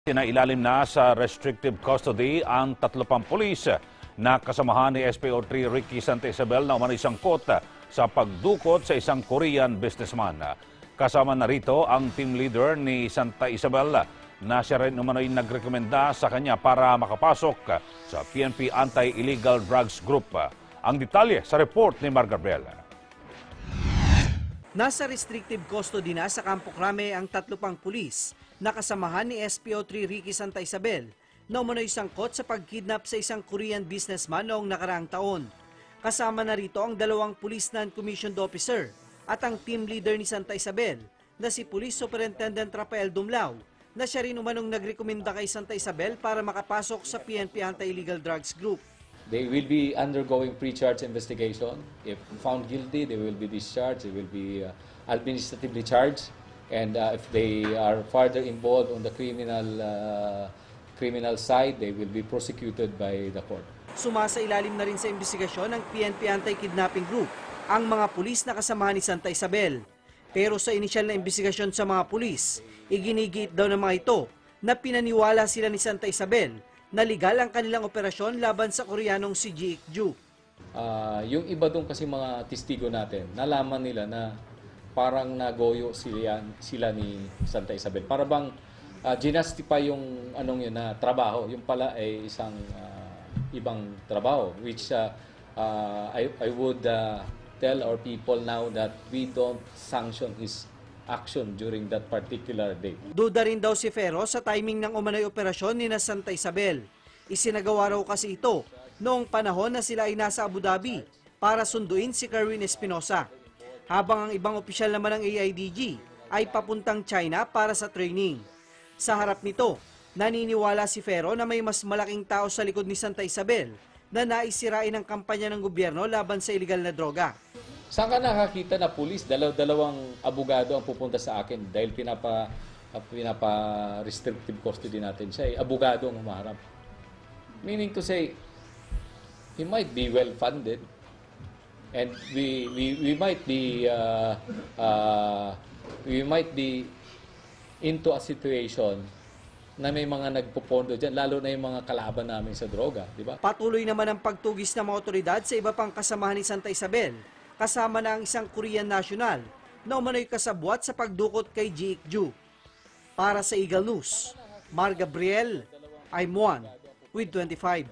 Sinailalim na sa restrictive custody ang 30 pang pulis na kasamahan ni SPO3 Ricky Santa Isabel na umano'y sangkot sa pagdukot sa isang Korean businessman. Kasama na rito ang team leader ni Santa Isabel na siya rin umano'y nagrekomenda sa kanya para makapasok sa PNP Anti-Illegal Drugs Group. Ang detalye sa report ni Mar Gabriel. Nasa restrictive custody na sa Campo Crame ang 3 pang pulis na kasamahan ni SPO3 Ricky Santa Isabel na umano'y sangkot sa pagkidnap sa isang Korean businessman noong nakaraang taon. Kasama na rito ang 2 police non-commissioned officer at ang team leader ni Santa Isabel na si Police Superintendent Rafael Dumlao na siya rin umanong nagrekomenda kay Santa Isabel para makapasok sa PNP Anti-Illegal Drugs Group. They will be undergoing pre-charge investigation. If found guilty, they will be discharged. They will be administratively charged. And if they are further involved on the criminal side, they will be prosecuted by the court. Sumasailalim na rin sa investigasyon ng PNP Anti-Kidnapping Group ang mga pulis na kasamahan ni Santa Isabel. Pero sa inisyal na investigasyon sa mga pulis, iginigiit daw ng mga ito na pinaniwala sila ni Santa Isabel na legal ang kanilang operasyon laban sa Koreanong si Ji Ik-ju. Yung iba doon kasi mga testigo natin, nalaman nila na parang nagoyo sila ni Santa Isabel. Para bang ginastify yung anong yun na trabaho. Yung pala ay isang ibang trabaho. Which I would tell our people now that we don't sanction his action during that particular day. Duda rin daw si Ferro sa timing ng umano'y operasyon ni na Santa Isabel. Isinagawa raw kasi ito noong panahon na sila ay nasa Abu Dhabi para sunduin si Kerwin Espinosa. Habang ang ibang opisyal naman ng AIDG ay papuntang China para sa training. Sa harap nito, naniniwala si Ferro na may mas malaking tao sa likod ni Santa Isabel na naisirain ang kampanya ng gobyerno laban sa iligal na droga. Saan ka nakakita na pulis, dalawang abogado ang pupunta sa akin dahil pinapa-restrictive custody natin siya, abogado ang humaharap. Meaning to say, he might be well-funded and we might be into a situation na may mga nagpupondo dyan, lalo na yung mga kalaban namin sa droga, di ba? Patuloy naman ang pagtugis ng mga otoridad sa iba pang kasamahan ni Santa Isabel, kasama na ang isang Korean national na umano'y kasabwat sa pagdukot kay Ji Ik-ju. Para sa Eagle News, Mar Gabriel, I'm One with 25.